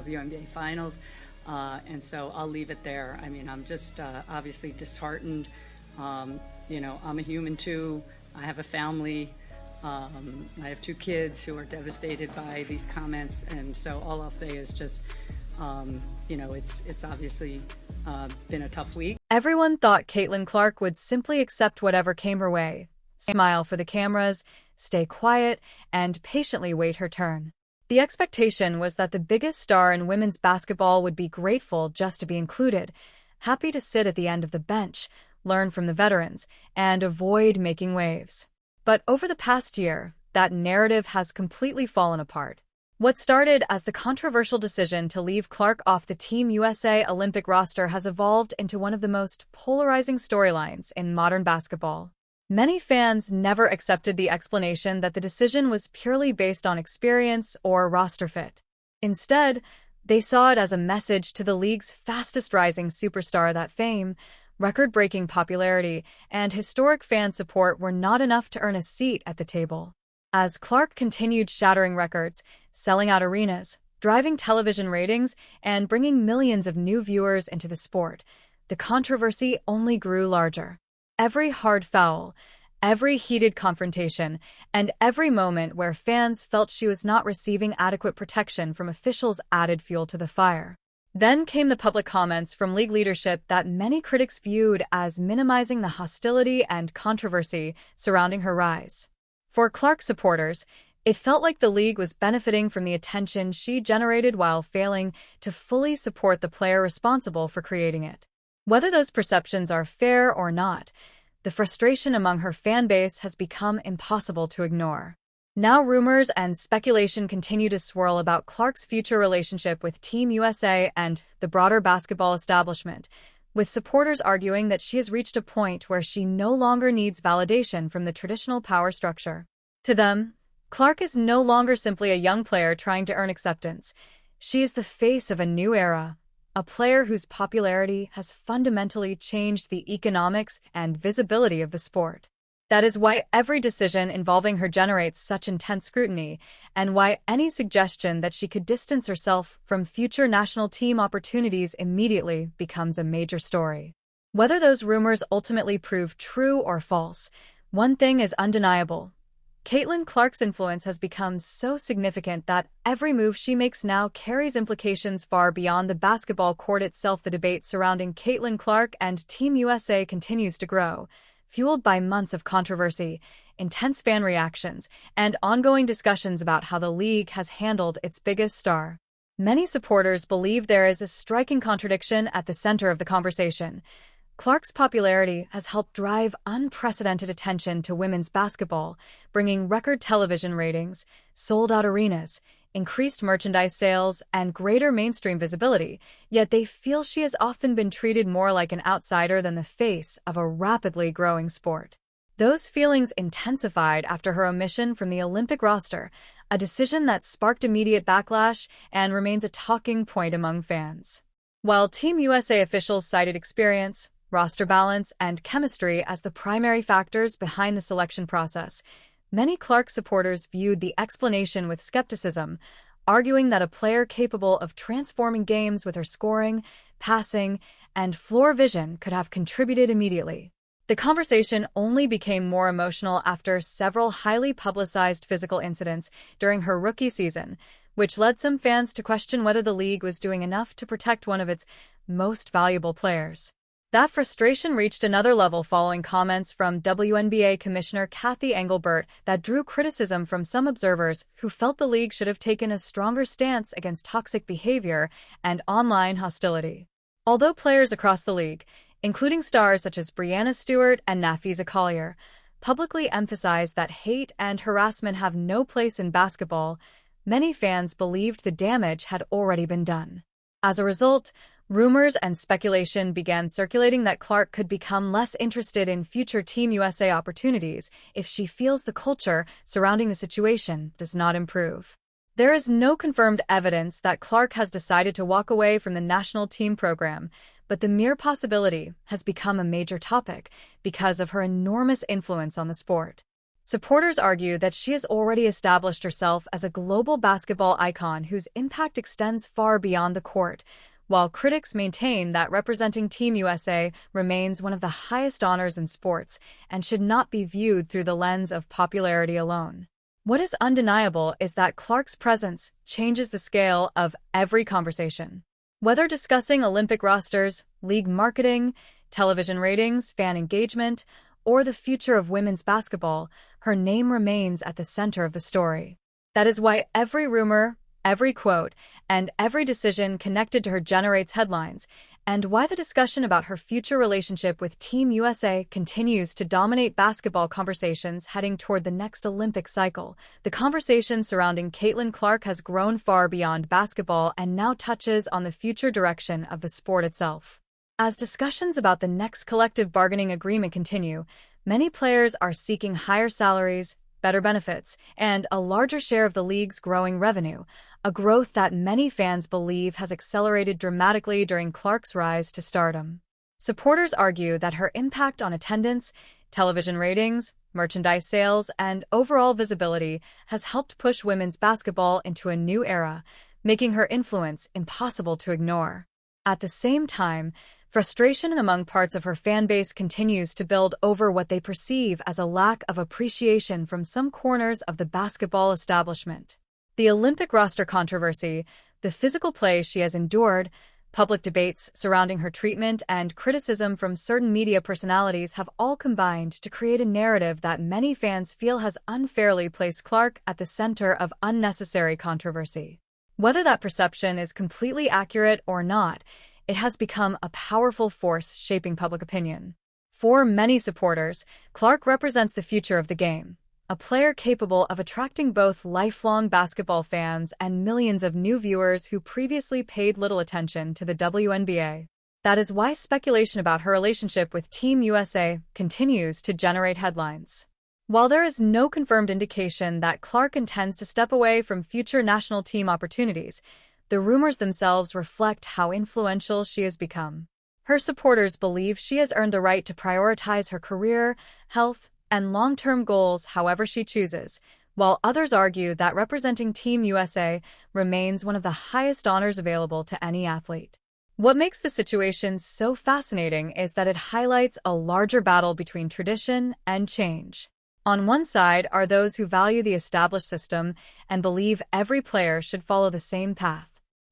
WNBA Finals. And so I'll leave it there. I mean, I'm just obviously disheartened. You know, I'm a human too. I have a family. I have 2 kids who are devastated by these comments. And so all I'll say is just, you know, it's obviously been a tough week. Everyone thought Caitlin Clark would simply accept whatever came her way, smile for the cameras, stay quiet, and patiently wait her turn. The expectation was that the biggest star in women's basketball would be grateful just to be included, happy to sit at the end of the bench, learn from the veterans, and avoid making waves. But over the past year, that narrative has completely fallen apart. What started as the controversial decision to leave Clark off the Team USA Olympic roster has evolved into one of the most polarizing storylines in modern basketball. Many fans never accepted the explanation that the decision was purely based on experience or roster fit. Instead, they saw it as a message to the league's fastest-rising superstar that fame, record-breaking popularity, and historic fan support were not enough to earn a seat at the table. As Clark continued shattering records, selling out arenas, driving television ratings, and bringing millions of new viewers into the sport, the controversy only grew larger. Every hard foul, every heated confrontation, and every moment where fans felt she was not receiving adequate protection from officials added fuel to the fire. Then came the public comments from league leadership that many critics viewed as minimizing the hostility and controversy surrounding her rise. For Clark supporters, it felt like the league was benefiting from the attention she generated while failing to fully support the player responsible for creating it. Whether those perceptions are fair or not, the frustration among her fan base has become impossible to ignore. Now rumors and speculation continue to swirl about Clark's future relationship with Team USA and the broader basketball establishment, with supporters arguing that she has reached a point where she no longer needs validation from the traditional power structure. To them, Clark is no longer simply a young player trying to earn acceptance. She is the face of a new era, a player whose popularity has fundamentally changed the economics and visibility of the sport. That is why every decision involving her generates such intense scrutiny, and why any suggestion that she could distance herself from future national team opportunities immediately becomes a major story. Whether those rumors ultimately prove true or false, one thing is undeniable. Caitlin Clark's influence has become so significant that every move she makes now carries implications far beyond the basketball court itself. The debate surrounding Caitlin Clark and Team USA continues to grow, fueled by months of controversy, intense fan reactions, and ongoing discussions about how the league has handled its biggest star. Many supporters believe there is a striking contradiction at the center of the conversation. Clark's popularity has helped drive unprecedented attention to women's basketball, bringing record television ratings, sold-out arenas, increased merchandise sales, and greater mainstream visibility, yet they feel she has often been treated more like an outsider than the face of a rapidly growing sport. Those feelings intensified after her omission from the Olympic roster, a decision that sparked immediate backlash and remains a talking point among fans. While Team USA officials cited experience, roster balance, and chemistry as the primary factors behind the selection process, many Clark supporters viewed the explanation with skepticism, arguing that a player capable of transforming games with her scoring, passing, and floor vision could have contributed immediately. The conversation only became more emotional after several highly publicized physical incidents during her rookie season, which led some fans to question whether the league was doing enough to protect one of its most valuable players. That frustration reached another level following comments from WNBA Commissioner Kathy Engelbert that drew criticism from some observers who felt the league should have taken a stronger stance against toxic behavior and online hostility. Although players across the league, including stars such as Breanna Stewart and Nafisa Collier, publicly emphasized that hate and harassment have no place in basketball, many fans believed the damage had already been done. As a result, rumors and speculation began circulating that Clark could become less interested in future Team USA opportunities if she feels the culture surrounding the situation does not improve. There is no confirmed evidence that Clark has decided to walk away from the national team program, but the mere possibility has become a major topic because of her enormous influence on the sport. Supporters argue that she has already established herself as a global basketball icon whose impact extends far beyond the court, while critics maintain that representing Team USA remains one of the highest honors in sports and should not be viewed through the lens of popularity alone. What is undeniable is that Clark's presence changes the scale of every conversation. Whether discussing Olympic rosters, league marketing, television ratings, fan engagement, or the future of women's basketball, her name remains at the center of the story. That is why every rumor, every quote, and every decision connected to her generates headlines, and why the discussion about her future relationship with Team USA continues to dominate basketball conversations heading toward the next Olympic cycle. The conversation surrounding Caitlin Clark has grown far beyond basketball and now touches on the future direction of the sport itself. As discussions about the next collective bargaining agreement continue, many players are seeking higher salaries, better benefits, and a larger share of the league's growing revenue, a growth that many fans believe has accelerated dramatically during Clark's rise to stardom. Supporters argue that her impact on attendance, television ratings, merchandise sales, and overall visibility has helped push women's basketball into a new era, making her influence impossible to ignore. At the same time, frustration among parts of her fan base continues to build over what they perceive as a lack of appreciation from some corners of the basketball establishment. The Olympic roster controversy, the physical play she has endured, public debates surrounding her treatment, and criticism from certain media personalities have all combined to create a narrative that many fans feel has unfairly placed Clark at the center of unnecessary controversy. Whether that perception is completely accurate or not, it has become a powerful force shaping public opinion. For many supporters, Clark represents the future of the game, a player capable of attracting both lifelong basketball fans and millions of new viewers who previously paid little attention to the WNBA. That is why speculation about her relationship with Team USA continues to generate headlines. While there is no confirmed indication that Clark intends to step away from future national team opportunities, the rumors themselves reflect how influential she has become. Her supporters believe she has earned the right to prioritize her career, health, and long-term goals however she chooses, while others argue that representing Team USA remains one of the highest honors available to any athlete. What makes the situation so fascinating is that it highlights a larger battle between tradition and change. On one side are those who value the established system and believe every player should follow the same path.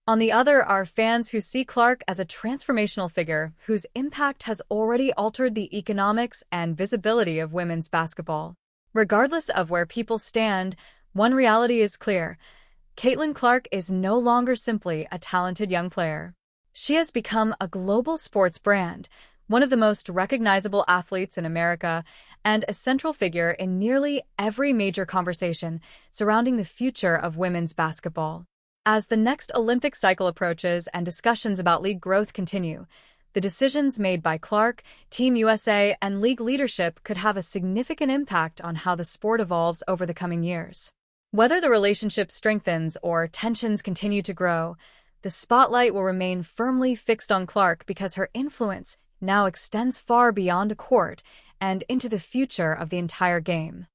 On the other are fans who see Clark as a transformational figure whose impact has already altered the economics and visibility of women's basketball. Regardless of where people stand, one reality is clear: Caitlin Clark is no longer simply a talented young player. She has become a global sports brand, one of the most recognizable athletes in America, and a central figure in nearly every major conversation surrounding the future of women's basketball. As the next Olympic cycle approaches and discussions about league growth continue, the decisions made by Clark, Team USA, and league leadership could have a significant impact on how the sport evolves over the coming years. Whether the relationship strengthens or tensions continue to grow, the spotlight will remain firmly fixed on Clark because her influence now extends far beyond a court and into the future of the entire game.